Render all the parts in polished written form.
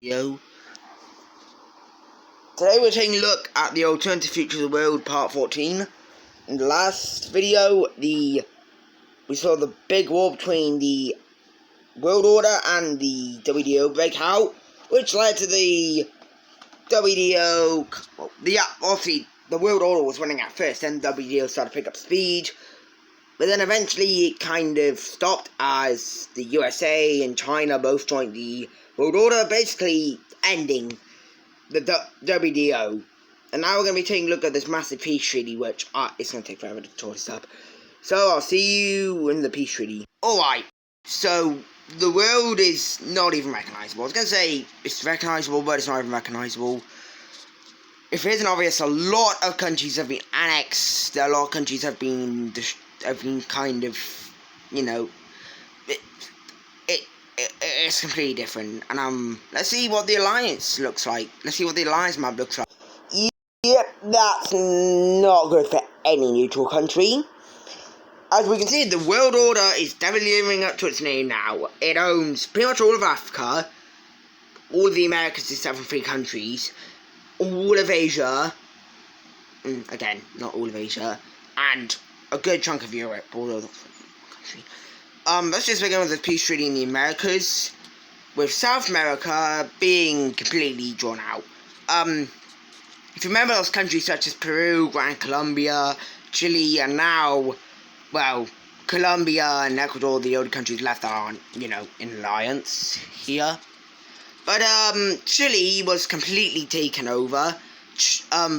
Yo. Today we're taking a look at the Alternative Future of the World Part 14. In the last video, we saw the big war between the World Order and the WTO break out, which led to the WTO. Obviously, the World Order was winning at first, then the WTO started to pick up speed, but then eventually it kind of stopped as the USA and China both joined the World Order, basically ending the WTO. And now we're going to be taking a look at this massive peace treaty, which it's going to take forever to draw this up. So I'll see you in the peace treaty. Alright, so the world is not even recognizable. I was going to say it's recognizable, but it's not even recognizable. If it isn't obvious, a lot of countries have been annexed. A lot of countries have been kind of, you know, it's completely different. And let's see what the alliance looks like. Let's see what the alliance map looks like. Yep, that's not good for any neutral country. As we can see, the World Order is definitely living up to its name now. It owns pretty much all of Africa, all of the Americas except for 3 countries, all of Asia, again, not all of Asia, and a good chunk of Europe, all of the country. Let's just begin with the peace treaty in the Americas, with South America being completely drawn out. If you remember those countries such as Peru, Gran Colombia, Chile, and now, well, Colombia and Ecuador, the only countries left that aren't, in alliance here. But, Chile was completely taken over.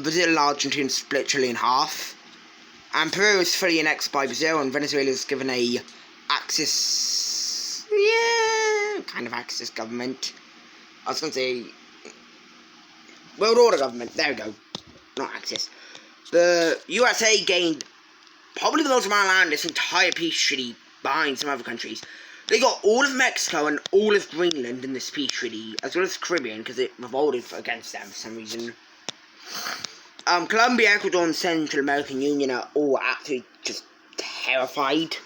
Brazil and Argentina split Chile in half. And Peru is fully annexed by Brazil, and Venezuela is given a Axis, kind of Axis government. I was going to say World Order government. There we go. Not Axis. The USA gained probably the most amount of land in this entire peace treaty behind some other countries. They got all of Mexico and all of Greenland in this peace treaty, as well as the Caribbean, because it revolted against them for some reason. Colombia, Ecuador, and Central American Union are all absolutely just terrified.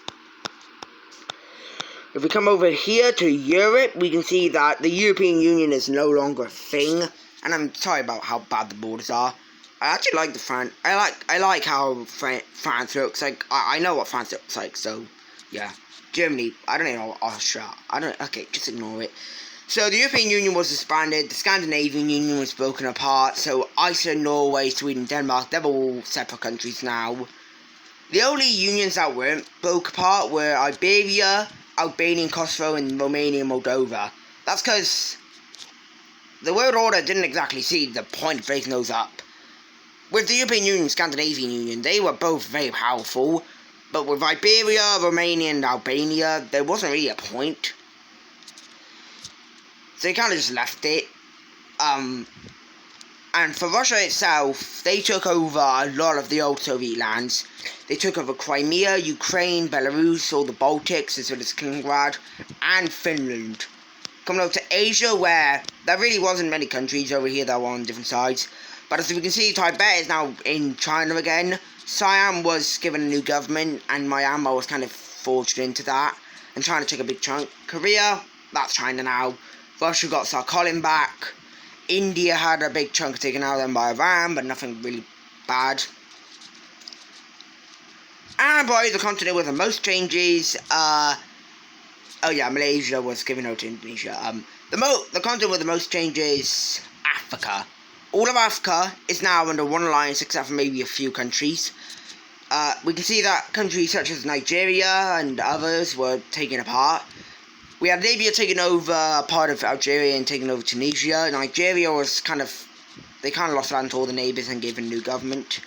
If we come over here to Europe, we can see that the European Union is no longer a thing. And I'm sorry about how bad the borders are. I actually like the France. I like how France looks like. I know what France looks like, so yeah. Germany, I don't know Austria. Okay, just ignore it. So the European Union was disbanded. The Scandinavian Union was broken apart. So Iceland, Norway, Sweden, Denmark, they're all separate countries now. The only unions that weren't broke apart were Iberia, Albania, Kosovo, and Romania and Moldova. That's because the World Order didn't exactly see the point of breaking those up. With the European Union and Scandinavian Union, they were both very powerful, but with Iberia, Romania, and Albania, there wasn't really a point. So they kind of just left it. And for Russia itself, they took over a lot of the old Soviet lands. They took over Crimea, Ukraine, Belarus, all the Baltics, as well as Kaliningrad, and Finland. Coming over to Asia, where there really wasn't many countries over here that were on different sides. But as we can see, Tibet is now in China again. Siam was given a new government, and Myanmar was kind of forged into that. And China took a big chunk. Korea, that's China now. Russia got Sakhalin back. India had a big chunk taken out of them by Iran, but nothing really bad. And probably the continent with the most changes, Malaysia was given over to Indonesia. The continent with the most changes, Africa. All of Africa is now under one alliance, except for maybe a few countries. We can see that countries such as Nigeria and others were taken apart. We had Libya taking over a part of Algeria and taking over Tunisia. Nigeria was they kind of lost land to all the neighbours and gave a new government.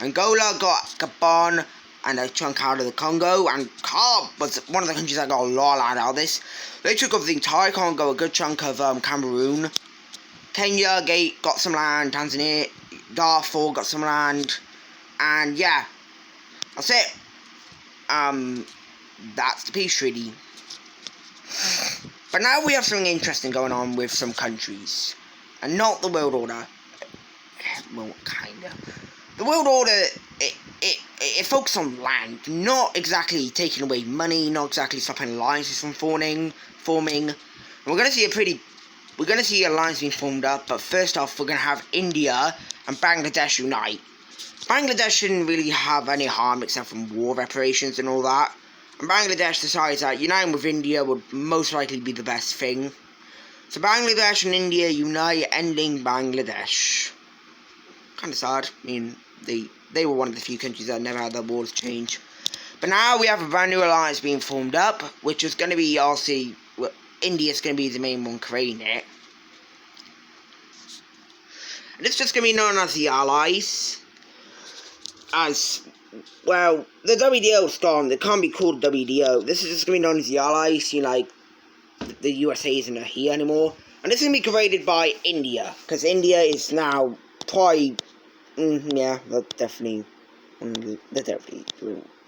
Angola got Gabon and a chunk out of the Congo, and Cob was one of the countries that got a lot of land out of this. They took over the entire Congo, a good chunk of Cameroon. Kenya got some land, Tanzania, Darfur got some land, and yeah, that's it. That's the peace treaty. But now we have something interesting going on with some countries, and not the World Order. Well, kinda. The World Order, it focuses on land, not exactly taking away money, not exactly stopping alliances from forming. And we're going to see a pretty we're going to see alliance being formed up, but first off, we're going to have India and Bangladesh unite. Bangladesh shouldn't really have any harm except from war reparations and all that. And Bangladesh decides that uniting with India would most likely be the best thing. So Bangladesh and India unite, ending Bangladesh. Kind of sad. I mean, they were one of the few countries that never had their wars change. But now we have a brand new alliance being formed up, which is going to be obviously, well, India's going to be the main one creating it. And it's just going to be known as the Allies. As, well, the WDO's gone. It can't be called WDO. This is just going to be known as the Allies. You know, like, the USA isn't here anymore. And this is going to be created by India. Because India is now probably, yeah, they're definitely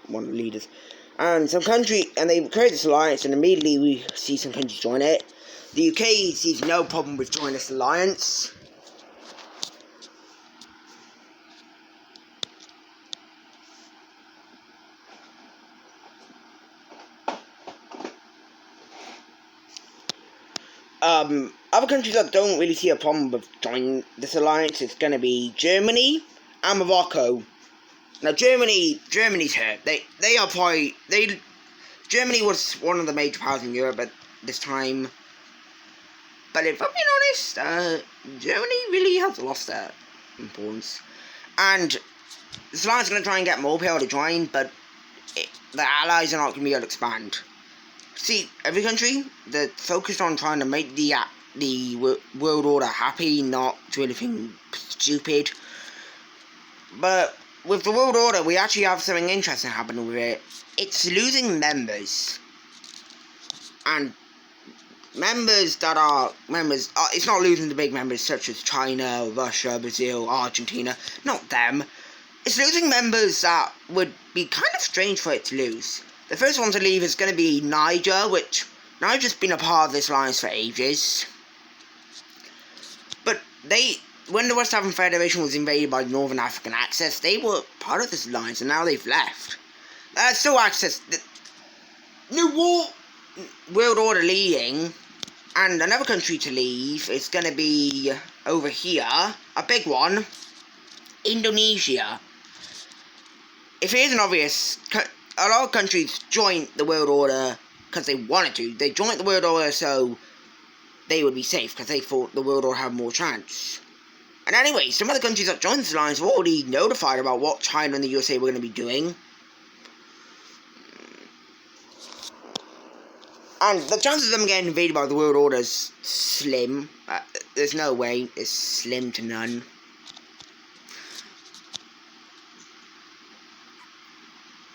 one of the leaders. And some country, and they create this alliance, and immediately we see some countries join it. The UK sees no problem with joining this alliance. Other countries that don't really see a problem with joining this alliance is going to be Germany and Morocco. Now, Germany's hurt. Germany was one of the major powers in Europe at this time. But if I'm being honest, Germany really has lost their importance. And this alliance is going to try and get more people to join, but the allies are not going to be able to expand. See, every country, they're focused on trying to make the world order happy, not do anything stupid. But with the world order, we actually have something interesting happening with it. It's losing members. And members that are members, it's not losing the big members such as China, Russia, Brazil, Argentina. Not them. It's losing members that would be kind of strange for it to lose. The first one to leave is going to be Niger, which Niger's been a part of this alliance for ages. But when the West African Federation was invaded by Northern African Axis, they were part of this alliance, and now they've left. Still Axis, the new world order leading, and another country to leave is going to be over here, a big one, Indonesia. If it isn't obvious, a lot of countries joined the world order because they wanted to. They joined the world order so they would be safe, because they thought the world order had more chance. And anyway, some of the countries that joined this alliance were already notified about what China and the USA were going to be doing. And the chances of them getting invaded by the world order is slim. There's no way. It's slim to none.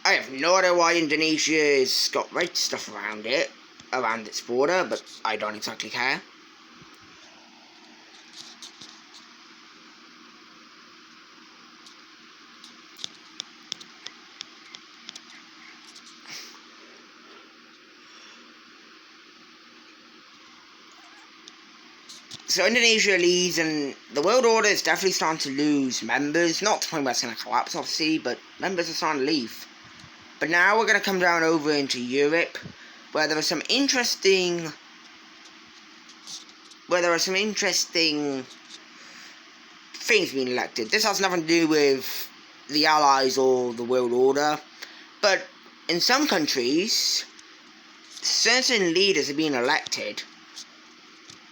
I have no idea why Indonesia's got red stuff around its border, but I don't exactly care. So Indonesia leads, and the world order is definitely starting to lose members. Not to the point where it's going to collapse, obviously, but members are starting to leave. But now we're going to come down over into Europe, where there are some interesting things being elected. This has nothing to do with the Allies or the world order, but in some countries, certain leaders are being elected.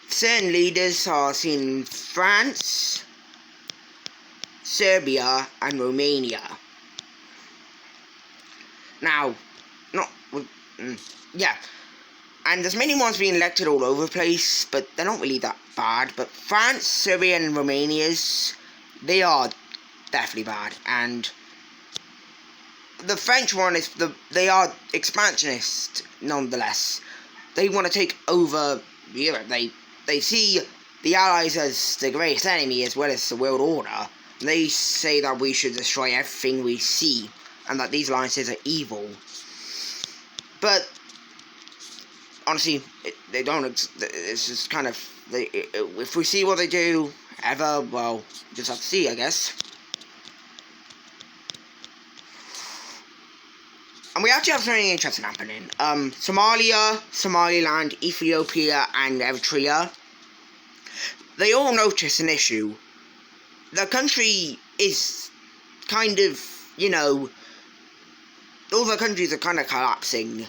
Certain leaders are seen in France, Serbia, and Romania. Now, yeah, and there's many ones being elected all over the place, but they're not really that bad. But France, Serbia, and Romania's, they are definitely bad. And the French one they are expansionist nonetheless. They want to take over Europe. They see the Allies as the greatest enemy as well as the world order. They say that we should destroy everything we see, and that these alliances are evil. But honestly, they don't. It's just kind of if we see what they do ever, well, just have to see, I guess. And we actually have something interesting happening. Somalia, Somaliland, Ethiopia, and Eritrea. they all notice an issue. The country is kind of, all the countries are kind of collapsing.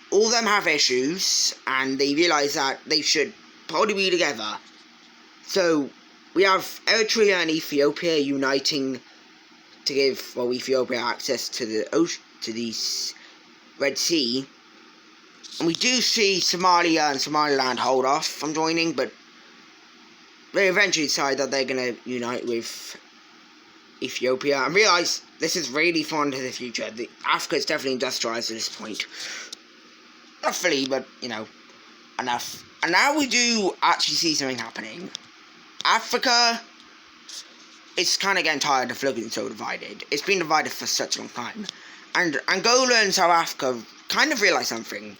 All of them have issues, and they realise that they should probably be together. So, we have Eritrea and Ethiopia uniting to give, Ethiopia access to the ocean, to the Red Sea. And we do see Somalia and Somaliland hold off from joining, but they eventually decide that they're going to unite with Ethiopia and realise this is really far into the future. Africa is definitely industrialised at this point. Not fully, but, enough. And now we do actually see something happening. Africa is kind of getting tired of looking so divided. It's been divided for such a long time. And Angola and South Africa kind of realise something.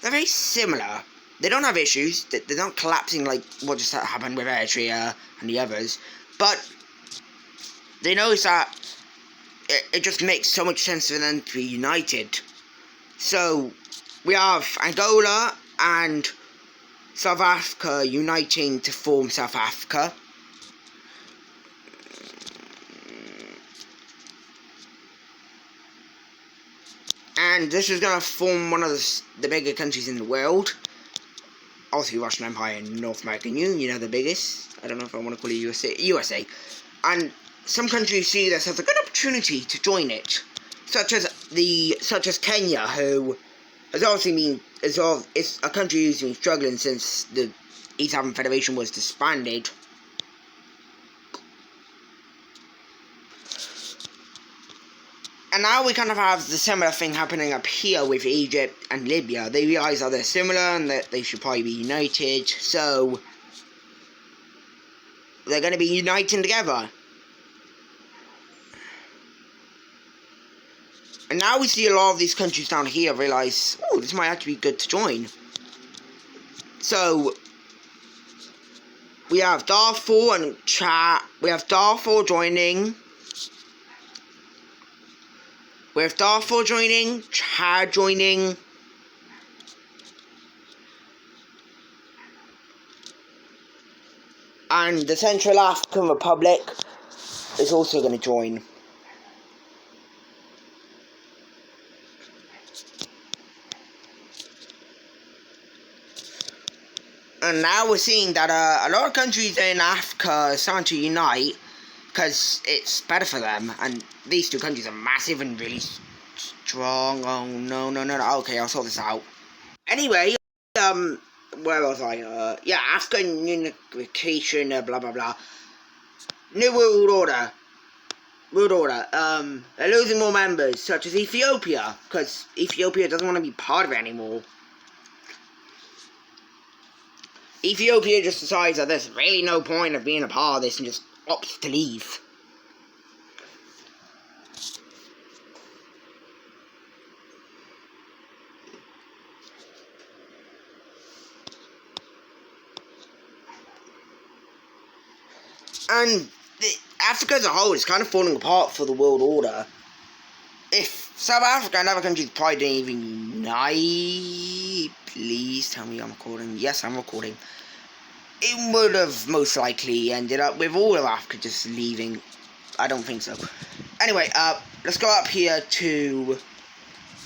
They're very similar. They don't have issues. They're not collapsing like what just happened with Eritrea and the others. But they notice that it just makes so much sense for them to be united. So we have Angola and South Africa uniting to form South Africa. And this is going to form one of the bigger countries in the world. Obviously, Russian Empire and North American Union are the biggest. I don't know if I want to call it USA. And some countries see this as a good opportunity to join it. Such as Kenya, who has obviously been, it's a country who's been struggling since the East African Federation was disbanded. And now we kind of have the similar thing happening up here with Egypt and Libya. They realise that they're similar and that they should probably be united. So they're going to be uniting together. And now we see a lot of these countries down here realise, oh, this might actually be good to join. So we have Darfur and Chad. We have Darfur joining. We have Darfur joining, Chad joining, and the Central African Republic is also going to join. And now we're seeing that a lot of countries in Africa are starting to unite because it's better for them, and these two countries are massive and really strong. Oh, no. Okay, I'll sort this out. Anyway, where was I? African unification, blah, blah, blah. New World Order. They're losing more members, such as Ethiopia, because Ethiopia doesn't want to be part of it anymore. Ethiopia just decides that there's really no point of being a part of this and just opts to leave. And Africa as a whole is kind of falling apart for the world order. If South Africa and other countries probably didn't even unite, please tell me I'm recording. Yes, I'm recording. It would have most likely ended up with all of Africa just leaving. I don't think so. Anyway, let's go up here to...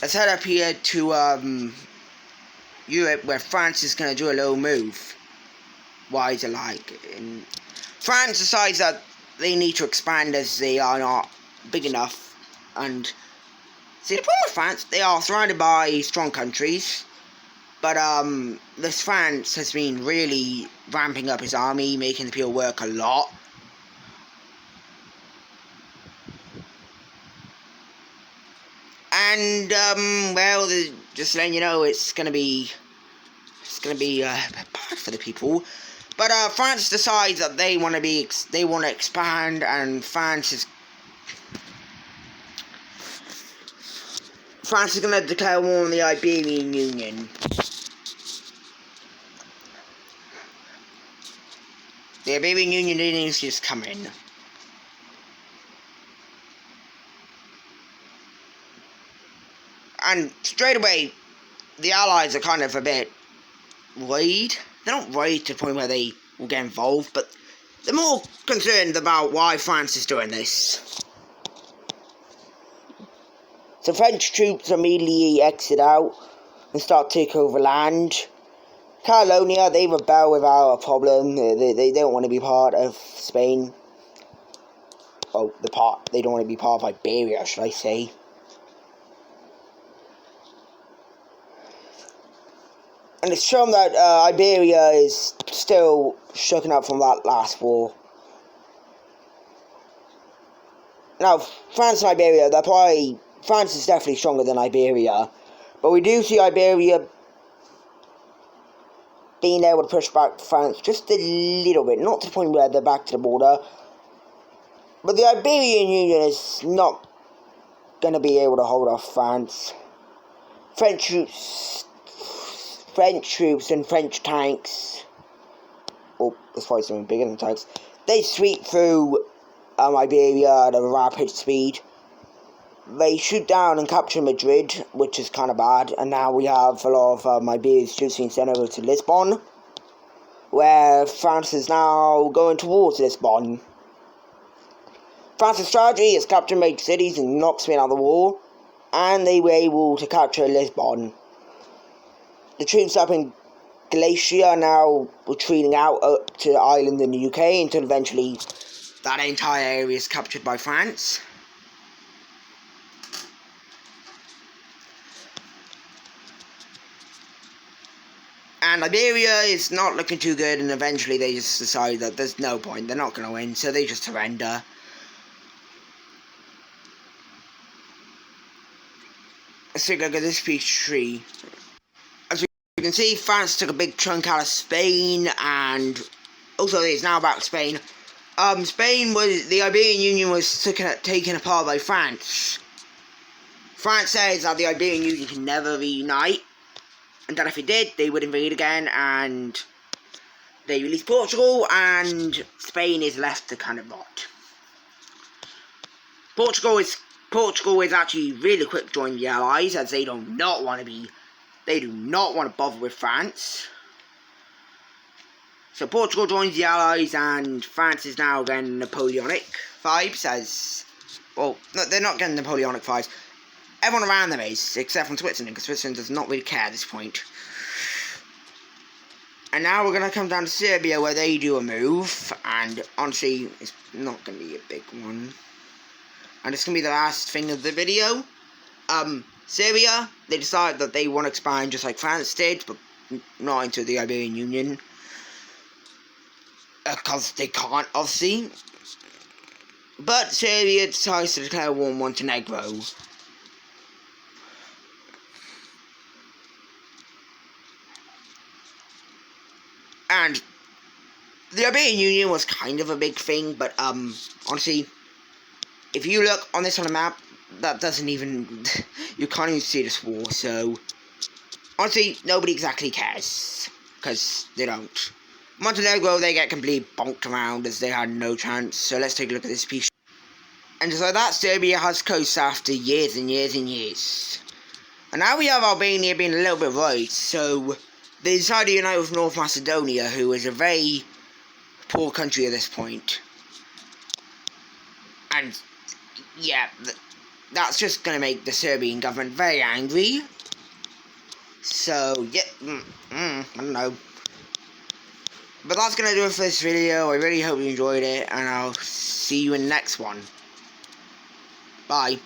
Let's head up here to, Europe, where France is going to do a little move. Why is it like... France decides that they need to expand as they are not big enough. And... See, the problem with France, they are surrounded by strong countries. But, this France has been really ramping up his army, making the people work a lot. And, well, just letting you know, it's gonna be bad for the people. But, France decides that they want to expand, and France is going to declare war on the Iberian Union. The Iberian Union is just coming. And straight away, the Allies are kind of a bit worried. they're not worried to the point where they will get involved, but they're more concerned about why France is doing this. So French troops immediately exit out and start taking over land. Catalonia, they rebel without a problem. They don't want to be part of Spain. Oh, they don't want to be part of Iberia, should I say. And it's shown that Iberia is still shooken up from that last war. Now, France and Iberia, France is definitely stronger than Iberia. But we do see Iberia being able to push back France just a little bit. Not to the point where they're back to the border. But the Iberian Union is not going to be able to hold off France. French troops and French tanks, oh, there's probably something bigger than tanks, they sweep through Iberia at a rapid speed. They shoot down and capture Madrid, which is kind of bad, and now we have a lot of Iberia's troops being sent over to Lisbon, where France is now going towards Lisbon. France's strategy is capture major cities and knock Spain out of the war, and they were able to capture Lisbon. The troops up in Galicia are now retreating out to Ireland in the UK until eventually that entire area is captured by France. And Iberia is not looking too good, and eventually they just decide that there's no point, they're not going to win, so they just surrender. Let's take a look at this peach tree. As you can see, France took a big chunk out of Spain, and also it's now about Spain. The Iberian Union was taken apart by France. France says that the Iberian Union can never reunite, and that if it did, they would invade again, and they released Portugal, and Spain is left to kind of rot. Portugal is actually really quick to join the Allies, as they do not want to bother with France. So Portugal joins the Allies, and France is now getting Napoleonic vibes, as, well, no, they're not getting Napoleonic vibes. Everyone around them is, except from Switzerland, because Switzerland does not really care at this point. And now we're going to come down to Serbia, where they do a move, and honestly, it's not going to be a big one. And it's going to be the last thing of the video. Serbia, they decide that they want to expand just like France did, but not into the Iberian Union. Because they can't, obviously. But Serbia decides to declare war on Montenegro. And the Iberian Union was kind of a big thing, but honestly, if you look on the map, that doesn't even, you can't even see this war, so honestly, nobody exactly cares, because they don't. Montenegro, they get completely bonked around as they had no chance, so let's take a look at this piece. And just like that, Serbia has coast after years and years and years. And now we have Albania being a little bit worried, so they decided to unite with North Macedonia, who is a very poor country at this point. And yeah, that's just going to make the Serbian government very angry. So, yeah, I don't know. But that's going to do it for this video. I really hope you enjoyed it, and I'll see you in the next one. Bye.